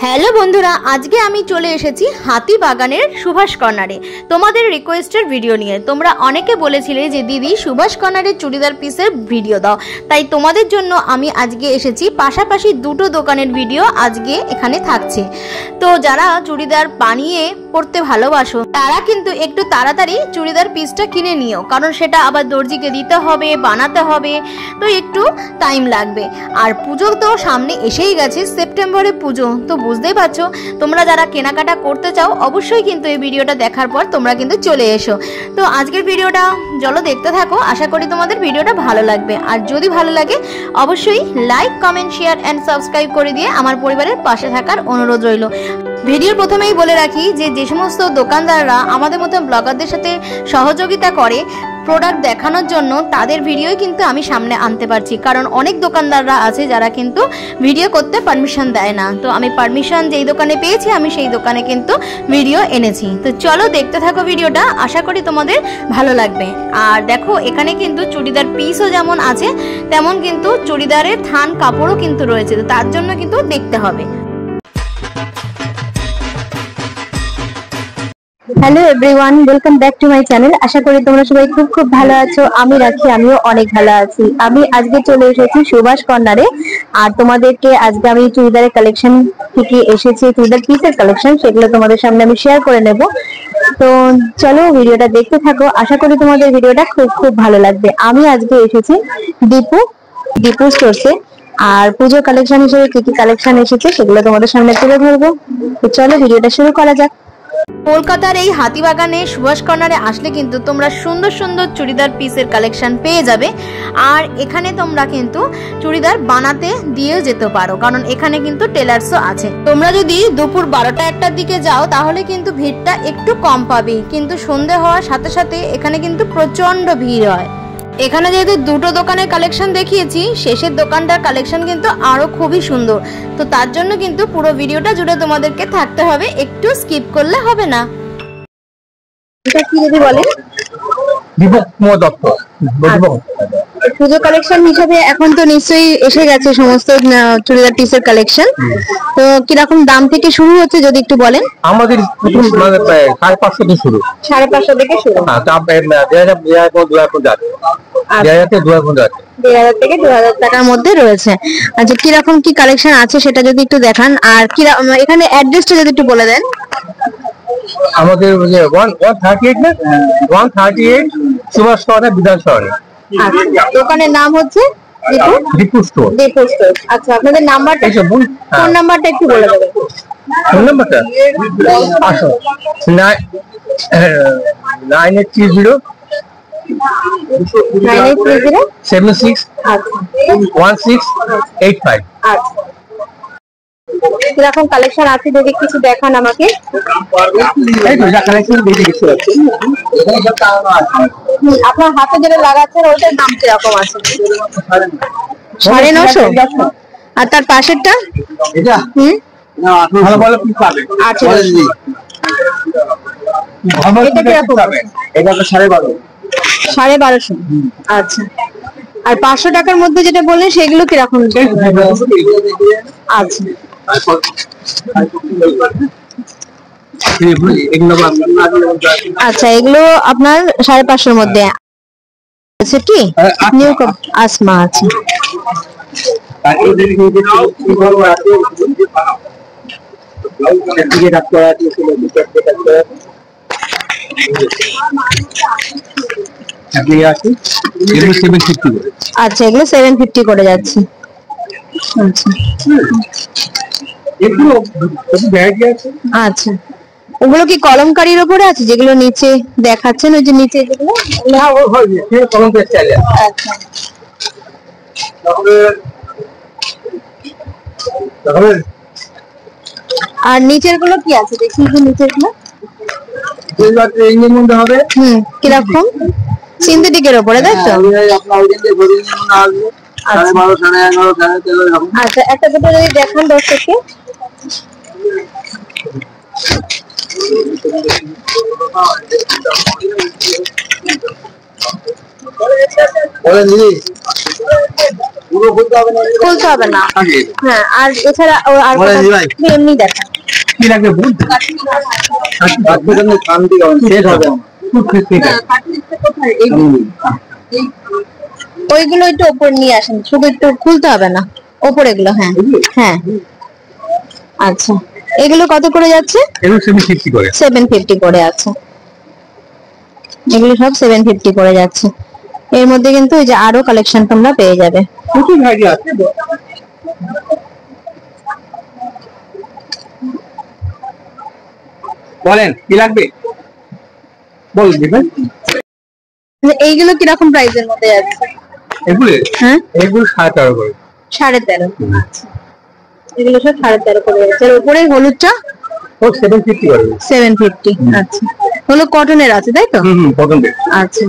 Hello বন্ধুরা, আজকে আমি চলে এসেছি হাতিবাগানের সুভাষ কর্নারে তোমাদের রিকোয়েস্টের ভিডিও নিয়ে। তোমরা অনেকে বলেছিলে যে দিদি সুভাষ কর্নারের চুড়িদার পিসের ভিডিও দাও, তাই তোমাদের জন্য আমি আজকে এসেছি। পাশাপাশি দুটো দোকানের ভিডিও আজকে এখানে থাকছে। তো যারা চুড়িদার বানিয়ে পরতে ভালোবাসো তারা কিন্তু একটু তাড়াতাড়ি চুড়িদার পিসটা কিনে নিও, কারণ সেটা আবার দর্জিকে দিতে হবে, বানাতে হবে, তো একটু টাইম লাগবে। আর পুজো তো সামনে এসেই গেছে, সেপ্টেম্বরে পুজো, তো বুঝতেই পারছো। তোমরা যারা কেনাকাটা করতে চাও অবশ্যই কিন্তু এই ভিডিওটা দেখার পর তোমরা কিন্তু চলে এসো। তো আজকের ভিডিওটা চলো দেখতে থাকো, আশা করি তোমাদের ভিডিওটা ভালো লাগবে। আর যদি ভালো লাগে অবশ্যই like, comment, share and subscribe করে দিয়ে আমার পরিবারের পাশে থাকার অনুরোধ রইল। ভিডিওর প্রথমেই বলে রাখি যে সমস্ত দোকানদাররা আমাদের মতো ব্লগারদের সাথে সহযোগিতা করে প্রোডাক্ট দেখানোর জন্য, তাদের ভিডিওই কিন্তু আমি সামনে আনতে পারছি, কারণ অনেক দোকানদাররা আছে যারা কিন্তু ভিডিও করতে পারমিশন দেয় না। তো আমি পারমিশন যেই দোকানে পেয়েছি আমি সেই দোকানে কিন্তু ভিডিও এনেছি। তো চলো দেখতে থাকো ভিডিওটা, আশা করি তোমাদের ভালো লাগবে। আর দেখো এখানে কিন্তু চুড়িদার পিসও যেমন আছে তেমন কিন্তু চুড়িদারের থান কাপড়ও কিন্তু রয়েছে, তো তার জন্য কিন্তু দেখতে হবে। Hello everyone, welcome back to my channel. আশা করি তোমরা সবাই খুব ভালো আছো। আমি রাখি, আমিও অনেক ভালো আছি। আমি আজকে চলে এসেছি সুভাষ কর্নারে, আর তোমাদেরকে আজকে আমি চুড়িদারের কালেকশন থেকে এসেছি, চুড়িদার পিসের কালেকশন, সেগুলো তোমাদের সামনে আমি শেয়ার করে নেব। তো চলো ভিডিওটা দেখতে থাকো, আশা করি তোমাদের ভিডিওটা খুব ভালো লাগবে। আমি আজকে এসেছি দীপু স্টোরসে, আর পুজো কালেকশন হিসেবে কি কি কালেকশন এসেছে সেগুলো তোমাদের সামনে তুলে ধরবো। তো চলো ভিডিওটা শুরু করা যাক। কলকাতার এই হাতিবাগানে সুভাষ কর্নারে আসলে কিন্তু তোমরা সুন্দর সুন্দর চুড়িদার পিসের কালেকশন পেয়ে যাবে। আর এখানে তোমরা কিন্তু চুড়িদার বানাতে দিয়েও যেতে পারো, কারণ এখানে কিন্তু টেলার্সও আছে। তোমরা যদি দুপুর 12টা-1টার দিকে যাও তাহলে কিন্তু ভিড়টা একটু কম পাবে, কিন্তু সন্ধে হওয়ার সাথে সাথে এখানে কিন্তু প্রচন্ড ভিড় হয়। এখানে যেহেতু দুটো দোকানের কালেকশন দেখিয়েছি, শেষের দোকানটার কালেকশন কিন্তু আরো খুবই সুন্দর, তো তার জন্য কিন্তু পুরো ভিডিওটা জুড়ে তোমাদেরকে থাকতে হবে, একটু স্কিপ করলে হবে না। এটা কি যদি বলে? পুজো কালেকশন হিসেবে এখন তো নিশ্চয়ই এসে গেছে সমস্ত চুড়িদার পিসের কালেকশন, তো কিরকম দাম থেকে শুরু হচ্ছে যদি একটু বলেন। আমাদের 550 থেকে শুরু, 550 থেকে শুরু। হ্যাঁ, দাম 2000 থেকে 2000 টাকার মধ্যে রয়েছে। আচ্ছা, কিরকম কি কালেকশন আছে সেটা যদি একটু দেখান, আর এখানে অ্যাড্রেসটা যদি একটু বলে দেন। আমাদের 138 সুভাষ কর্নার বিধানসভা। দোকানের নাম হচ্ছে দীপু স্টোর। আচ্ছা, আপনাদের নাম্বারটা, ফোন নাম্বারটা একটু বলে দেবেন। ফোন নাম্বারটা 9830 761685। কিরকম কালেকশন আছে যদি কিছু দেখান আমাকে। আপনার হাতে যেটা লাগাচ্ছেন ওটার দাম কিরকম আছে? 950। আর তার পাশেরটা? এটা ভালো ভালো পিস পাবে। আচ্ছা, এটা কিরকম পাবে? এটা 1250। আচ্ছা, আর 500 টাকার মধ্যে যেটা বললেন সেগুলো কিরকম? আচ্ছা, আচ্ছা, এগুলো আপনার 550 এর মধ্যে আছে কি? নিউ আসমা আছে। আচ্ছা, এগুলো 750 করে যাচ্ছে। আচ্ছা, ওগুলো কি কলমকারীর উপরে আছে যেগুলো নিচে দেখাচ্ছেন, ওই যে নিচে যেগুলো? আর নিচের গুলো কি আছে দেখি, নিচের গুলো কিরকম? সিনথেটিকের উপরে, তাই তো? আচ্ছা, একটা দুটো যদি দেখান দর্শককে। খুলতে হবে না। হ্যাঁ, আর এছাড়া আর এমনি দেখা কি লাগবে বলতে ওইগুলো একটু ওপর নিয়ে আসেন, শুধু একটু খুলতে হবে না ওপরে এগুলো। হ্যাঁ হ্যাঁ, আচ্ছা এগুলো কত করে যাচ্ছে? এগুলো 750 করে। 750 করে। আচ্ছা, এগুলো সব 750 করে যাচ্ছে। এর মধ্যে কিন্তু এই যে আরো কালেকশন তোমরা পেয়ে যাবে। প্রচুর ভ্যারাইটি আছে। বলেন কি লাগবে বল দিবেন। এইগুলো কিরকম প্রাইসের মধ্যে যাচ্ছে? এগুলো হ্যাঁ, এগুলো 13.5 করে। 13.5। আচ্ছা, এগুলো সব 13.5 করে যাচ্ছে। এর উপরে হলুদটা ও 750 করে। 750। আচ্ছা, হলো কটনের আছে তাই তো? কটন। আচ্ছা,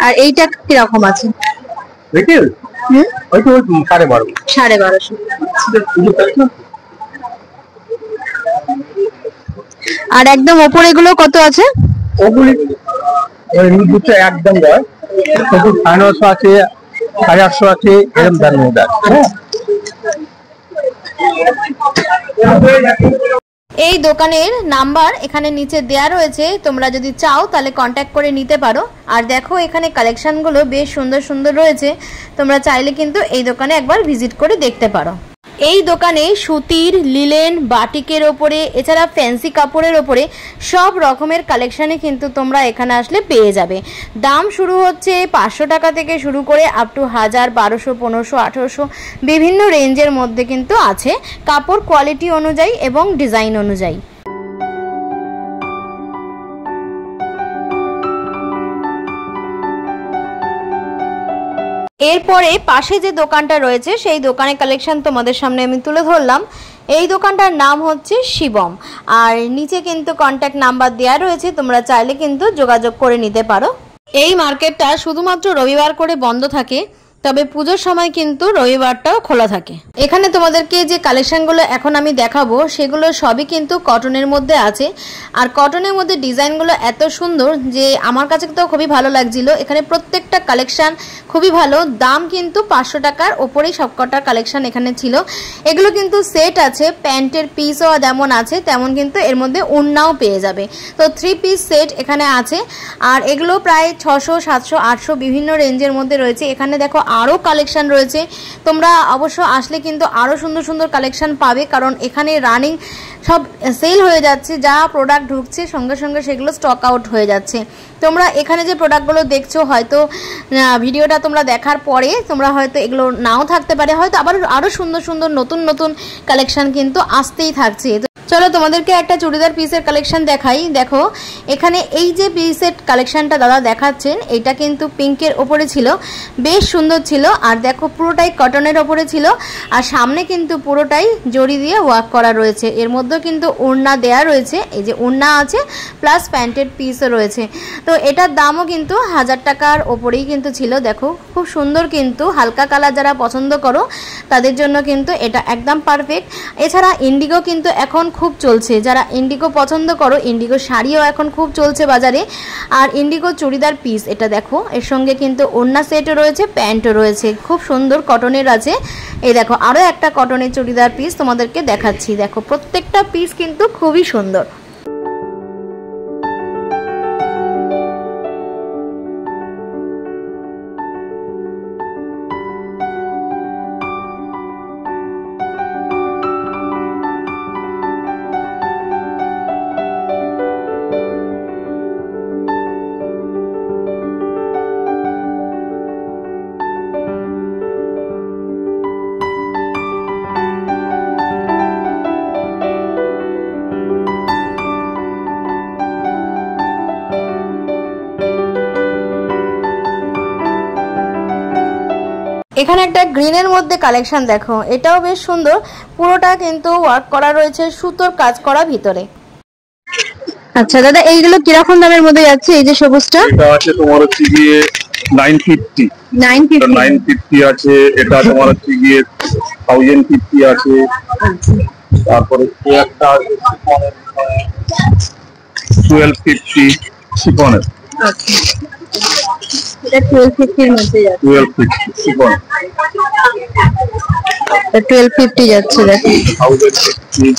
আর এইটা কিরকম আছে? দেখেন ওই তো 12.5। 1250। আর একদম উপরে এগুলো কত আছে? ওগুলি ওই দুটো একদম যায়। ওগুলো 950 আছে, 850 আছে, এরকম দামের মধ্যে আছে। এই দোকানের নাম্বার এখানে নিচে দেয়া রয়েছে, তোমরা যদি চাও তাহলে কন্ট্যাক্ট করে নিতে পারো। আর দেখো এখানে কালেকশনগুলো বেশ সুন্দর সুন্দর রয়েছে, তোমরা চাইলে কিন্তু এই দোকানে একবার ভিজিট করে দেখতে পারো। এই দোকানে সুতির, লিলেন, বাটিকের ওপরে, এছাড়া ফ্যান্সি কাপড়ের ওপরে সব রকমের কালেকশানে কিন্তু তোমরা এখানে আসলে পেয়ে যাবে। দাম শুরু হচ্ছে 500 টাকা থেকে শুরু করে আপ টু 1000, 1200, 1500, 1800 বিভিন্ন রেঞ্জের মধ্যে কিন্তু আছে, কাপড় কোয়ালিটি অনুযায়ী এবং ডিজাইন অনুযায়ী। এরপরে পাশে যে দোকানটা রয়েছে সেই দোকানের কালেকশন তোমাদের সামনে আমি তুলে ধরলাম। এই দোকানটার নাম হচ্ছে শিবম, আর নিচে কিন্তু কন্ট্যাক্ট নাম্বার দেওয়া রয়েছে, তোমরা চাইলে কিন্তু যোগাযোগ করে নিতে পারো। এই মার্কেটটা শুধুমাত্র রবিবার করে বন্ধ থাকে, তবে পুজোর সময় কিন্তু রবিবারটাও খোলা থাকে। এখানে তোমাদেরকে যে কালেকশনগুলো এখন আমি দেখাবো সেগুলো সবই কিন্তু কটনের মধ্যে আছে, আর কটনের মধ্যে ডিজাইনগুলো এত সুন্দর যে আমার কাছে তো খুবই ভালো লাগছিল। এখানে প্রত্যেকটা কালেকশন খুবই ভালো, দাম কিন্তু 500 টাকার ওপরেই সবকটার কালেকশন এখানে ছিল। এগুলো কিন্তু সেট আছে, প্যান্টের পিসও যেমন আছে তেমন কিন্তু এর মধ্যে ওড়নাও পেয়ে যাবে। তো 3 পিস সেট এখানে আছে, আর এগুলো প্রায় 600, 700, 800 বিভিন্ন রেঞ্জের মধ্যে রয়েছে। এখানে দেখো আরও কালেকশন রয়েছে, তোমরা অবশ্য আসলে কিন্তু আরও সুন্দর সুন্দর কালেকশন পাবে, কারণ এখানে রানিং সব সেল হয়ে যাচ্ছে, যা প্রোডাক্ট ঢুকছে সঙ্গে সঙ্গে সেগুলো স্টক আউট হয়ে যাচ্ছে। তোমরা এখানে যে প্রোডাক্টগুলো দেখছো হয়তো ভিডিওটা তোমরা দেখার পরে তোমরা হয়তো এগুলো নাও থাকতে পারে, হয়তো আবার আরও সুন্দর সুন্দর নতুন নতুন কালেকশন কিন্তু আসতেই থাকছে। চলো তোমাদেরকে একটা চুড়িদার পিসের কালেকশন দেখাই। দেখো এখানে এই যে পিসের কালেকশনটা দাদা দেখাচ্ছেন এটা কিন্তু পিঙ্কের ওপরে ছিল, বেশ সুন্দর ছিল, আর দেখো পুরোটাই কটনের ওপরে ছিল, আর সামনে কিন্তু পুরোটাই জড়ি দিয়ে ওয়ার্ক করা রয়েছে। এর মধ্যেও কিন্তু ওড়না দেয়া রয়েছে, এই যে ওড়না আছে প্লাস প্যান্টের পিসও রয়েছে। তো এটার দামও কিন্তু 1000 টাকার ওপরেই কিন্তু ছিল। দেখো খুব সুন্দর, কিন্তু হালকা কালার যারা পছন্দ করো তাদের জন্য কিন্তু এটা একদম পারফেক্ট। এছাড়া ইন্ডিগো কিন্তু এখন খুব চলছে, যারা ইন্ডিগো পছন্দ করো ইন্ডিগো শাড়িও এখন খুব চলছে বাজারে। আর ইন্ডিগো চুড়িদার পিস এটা দেখো, এর সঙ্গে কিন্তু ওড়না সেটও রয়েছে, প্যান্টও রয়েছে, খুব সুন্দর কটনের আছে। এই দেখো আরও একটা কটনের চুড়িদার পিস তোমাদেরকে দেখাচ্ছি, দেখো প্রত্যেকটা পিস কিন্তু খুবই সুন্দর। এখানে একটা গ্রিনের মধ্যে কালেকশন দেখো, এটাও বেশ সুন্দর, পুরোটা কিন্তু ওয়ার্ক করা রয়েছে, সুতোর কাজ করা ভিতরে। আচ্ছা দাদা, এইগুলো কিরকম দামের মধ্যে যাচ্ছে? এই যে সবুজটা এটা আছে তোমার হচ্ছে গিয়ে 950 950 আছে, এটা তোমার হচ্ছে গিয়ে 1050 আছে। তারপরে একটা আছে 1250 শিফনের। এটা 1250 এর মধ্যে যাচ্ছে। 1250 শিফন। 1250 যাচ্ছে দেখো। 1050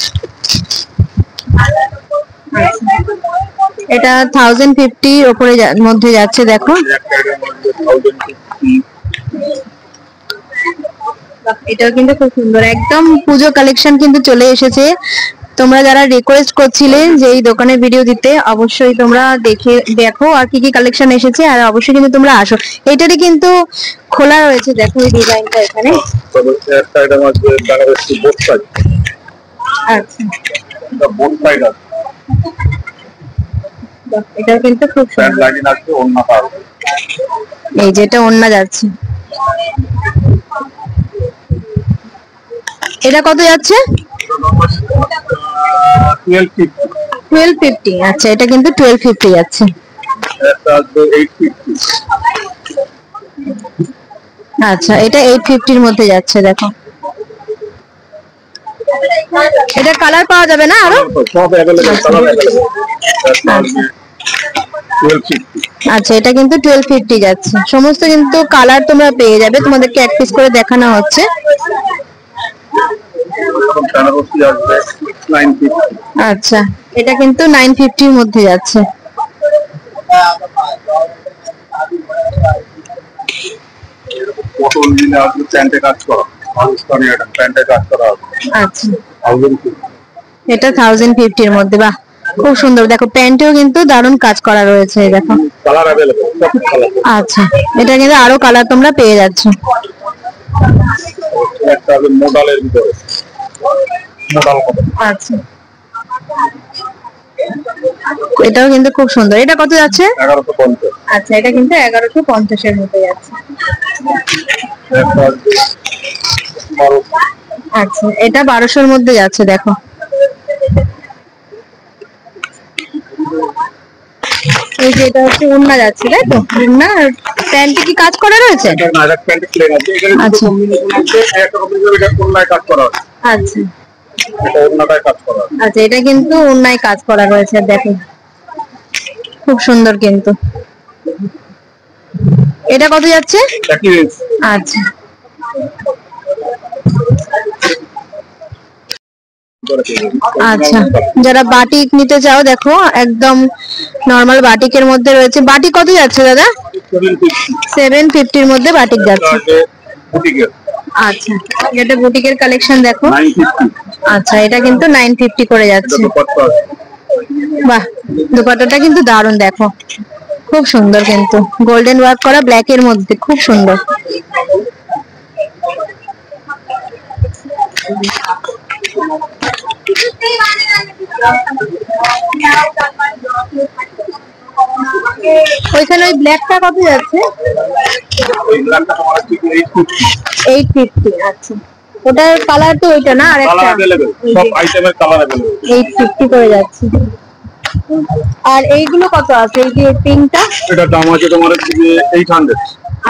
এটা 1050 উপরে মধ্যে যাচ্ছে দেখো। এটাও কিন্তু খুব সুন্দর, একদম পুজো কালেকশন কিন্তু চলে এসেছে। তোমরা যারা রিকোয়েস্ট করছিলে যে এই দোকানে ভিডিও দিতে, অবশ্যই তোমরা দেখো আর কি কি কালেকশন এসেছে, আর অবশ্যই কিন্তু তোমরা আসো। এটারই কিন্তু খোলা রয়েছে দেখো এই ডিজাইনটা এখানে। একটা আইটেম আছে বেনারসি বোট সাইড। আচ্ছা, এটা বোট সাইড আছে। এটা কিন্তু খুব প্যান্ট সুন্দর। লাইন আছে, ওন্না পার। এই যেটা ওন্না যাচ্ছে, এটা কত যাচ্ছে? 1250। 1250। আচ্ছা, এটা কিন্তু 1250 যাচ্ছে। একটা আছে 850। আচ্ছা, এটা 850 এর মধ্যে যাচ্ছে দেখো। এটা কালার পাওয়া যাবে না আরো? সব अवेलेबल, কালার अवेलेबल। এটা আছে 1250। আচ্ছা, এটা কিন্তু 1250 যাচ্ছে। সমস্ত কিন্তু কালার তোমরা পেয়ে যাবে, তোমাদেরকে এক পিস করে দেখানো হচ্ছে। বেনারসি আসবে 950। আচ্ছা, এটা কিন্তু 950 এর মধ্যে যাচ্ছে। পটল নিলে আসবে প্যান্টে কাজ করা, পাকিস্তানি আইটেম প্যান্টে কাজ করা হবে। আচ্ছা, 1050। এটা 1050 এর মধ্যে। বাহ, খুব সুন্দর। দেখো প্যান্টেও কিন্তু দারুণ কাজ করা রয়েছে দেখো। কালার अवेलेबल, সব কালার। আচ্ছা, এটা কিন্তু আরো কালার তোমরা পেয়ে যাচ্ছ। একটা হবে মডেলের ভিতরে, মডেল কত? আচ্ছা, এটাও কিন্তু খুব সুন্দর। এটা কত যাচ্ছে? 1150। আচ্ছা, এটা কিন্তু 1150 এর মধ্যে যাচ্ছে। একটা আছে 1200। আচ্ছা, এটা 1200 এর মধ্যে যাচ্ছে দেখো। এই যে এটা হচ্ছে ওন্না যাচ্ছে, তাই তো? ওন্না আর প্যান্টে কি কাজ করা রয়েছে? এটা না, এটা প্যান্টে প্লেন আছে। এখানে দুটো আচ্ছা। কম্বিনেশন আছে, একটা কম্বিনেশন এটা কোনলায় কাজ করা আছে, আচ্ছা, এটা অন্যটায় কাজ করা আছে। আচ্ছা, এটা কিন্তু ওন্নায় কাজ করা রয়েছে দেখো, খুব সুন্দর কিন্তু। এটা কত যাচ্ছে? একই রেঞ্জ। আচ্ছা, আচ্ছা, যারা বাটিক নিতে চাও দেখো, একদম নরমাল বাটিকের মধ্যে রয়েছে। বাটিক কত যাচ্ছে দাদা? 750 এর মধ্যে বাটিক যাচ্ছে। বুটিকের আচ্ছা, এটা বুটিকের কালেকশন দেখো। 950। আচ্ছা, এটা কিন্তু 950 করে এটা যাচ্ছে। দুপাট্টা আছে। বাহ, দুপাট্টাটা কিন্তু দারুণ দেখো, খুব সুন্দর কিন্তু গোল্ডেন ওয়ার্ক করা ব্ল্যাক এর মধ্যে, খুব সুন্দর। ওইখানে ওই ব্ল্যাকটা কত যাচ্ছে? এই ব্ল্যাকটা তোমার আছে 850। 850। আচ্ছা, ওটার কালার তো ওইটা না, আর কালার একটা अवेलेबल, সব আইটেমের কালার अवेलेबल। 850 করে যাচ্ছে। আর এইগুলো কত আছে? এই যে পিঙ্কটা, এটা দাম আছে তোমার হচ্ছে 800।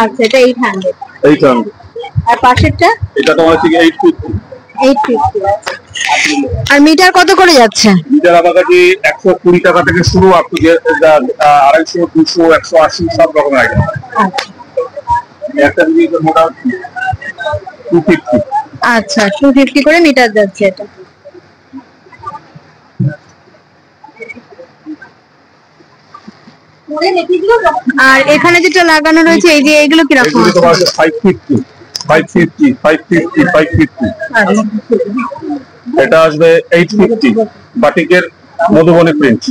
আচ্ছা, এটা 800। 800। আর পাশেরটা এটা তোমার হচ্ছে 850। 850। আর মিটার কত করে যাচ্ছে? মিটার আমার কাছে 120 টাকা থেকে শুরু, আপ টু 250, 200, 180 সব রকমের আইটেম। আচ্ছা, একটা যদি মোটামুটি 250। আচ্ছা, 250 করে মিটার যাচ্ছে এটা। আর এখানে যেটা লাগানো রয়েছে এই যে এইগুলো কি রকম এগুলো আছে? তোমার আছে 550, 550, 550, 550। আচ্ছা, এটা আসবে 850। বাটিকের মধুবনী প্রিন্ট,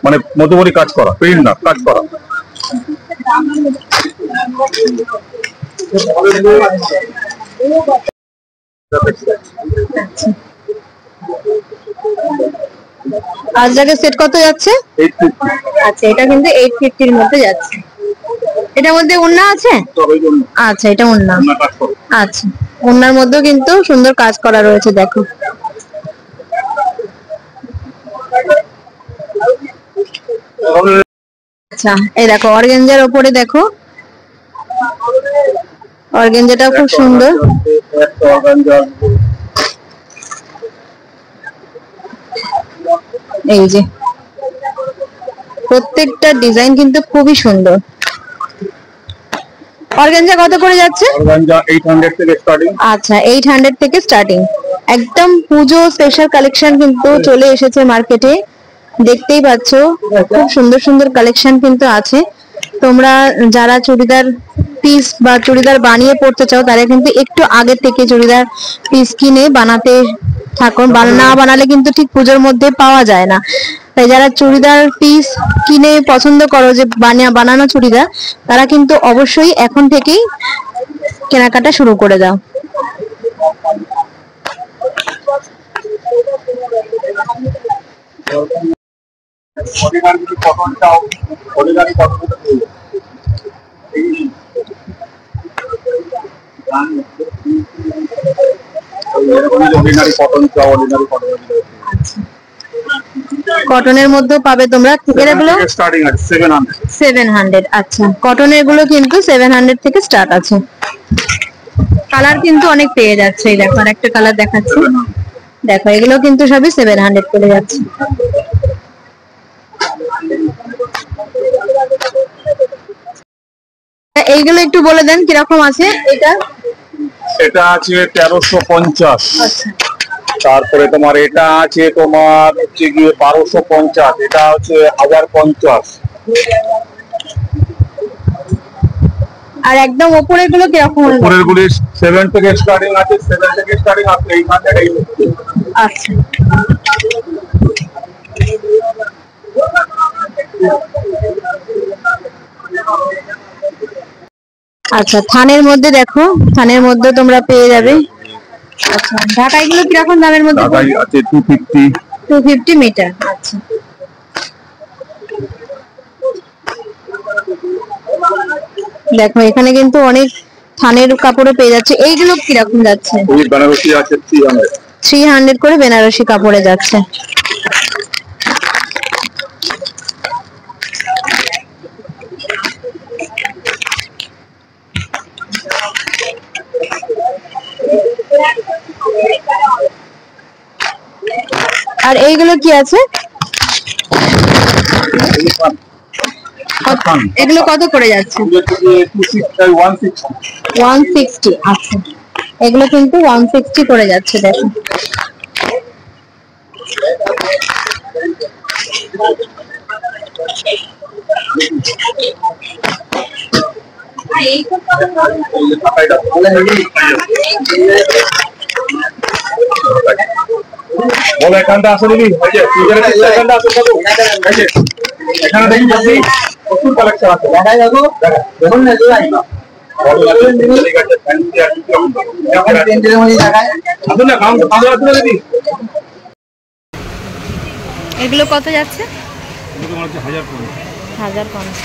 মানে মধুবনী কাজ করা, প্রিন্ট না, কাজ করা। আজরাকের সেট কত যাচ্ছে? 850। আচ্ছা, এটা কিন্তু 850 এর মধ্যে যাচ্ছে। এটার মধ্যে ওন্না আছে? সবাই জন্য আচ্ছা, এটা ওন্না। কাজ করে। আচ্ছা, ওন্নার মধ্যেও কিন্তু সুন্দর কাজ করা রয়েছে দেখো। আচ্ছা, এই দেখো অর্গানজার উপরে দেখো, অর্গানজাটা খুব সুন্দর। একটা অর্গানজা আসবে। এই যে প্রত্যেকটা ডিজাইন কিন্তু খুবই সুন্দর। অর্গানজা কত করে যাচ্ছে? অর্গানজা 800 থেকে স্টার্টিং। আচ্ছা 800 থেকে স্টার্টিং। একদম পুজো স্পেশাল কালেকশন কিন্তু চলে এসেছে মার্কেটে, দেখতেই পাচ্ছ খুব সুন্দর সুন্দর কালেকশন কিন্তু আছে। তোমরা যারা চুড়িদার পিস বা চুড়িদার বানিয়ে পড়তে চাও তারা কিন্তু একটু আগে থেকে চুড়িদার পিস কিনে বানাতে থাকো, না বানালে কিন্তু ঠিক পুজোর মধ্যে পাওয়া যায় না। তাই যারা চুড়িদার পিস কিনে পছন্দ করো যে বানানো চুড়িদার, তারা কিন্তু অবশ্যই এখন থেকেই কেনাকাটা শুরু করে দাও। কটনের মধ্যে পাবে তোমরা, এগুলো স্টার্টিং আছে 700। 700। আচ্ছা কটনের গুলো কিন্তু 700 থেকে স্টার্ট আছে। কালার কিন্তু অনেক পেয়ে যাচ্ছে, এই দেখো আরেকটা কালার দেখাচ্ছি, দেখো এগুলো কিন্তু সবই 700 করে যাচ্ছে। এইগুলো একটু বলে দেন কিরকম আছে। এটা আছে 1350। আচ্ছা তারপরে তোমার এটা আছে তোমার হচ্ছে গিয়ে 1250, এটা হচ্ছে 1050। আর একদম উপরের গুলো কিরকম? উপরের গুলি 7 থেকে স্টার্টিং আছে, 7 থেকে স্টার্টিং আছে 800। আচ্ছা আচ্ছা থানের মধ্যে দেখো, থানের মধ্যে তোমরা পেয়ে যাবে। আচ্ছা ঢাকাই গুলো কিরকম দামের মধ্যে? ঢাকাই আছে 250 মিটার। আচ্ছা দেখো এখানে কিন্তু অনেক থানের কাপড়ও পেয়ে যাচ্ছে। এইগুলো কিরকম যাচ্ছে? ওই বেনারসি আছে 300 করে বেনারসি কাপড়ে যাচ্ছে। আর এইগুলো কি আছে? এগুলো কত করে যাচ্ছে? 160। আচ্ছা এগুলো কিন্তু 160 করে যাচ্ছে। দেখো বলো এখানটা আসো দিদি, এখানটা আসো কত এখানে দেখি প্রচুর কালেকশন আছে। দেখাই দেখো, দেখুন না দিদি এগুলো কত যাচ্ছে? 1050। 1050।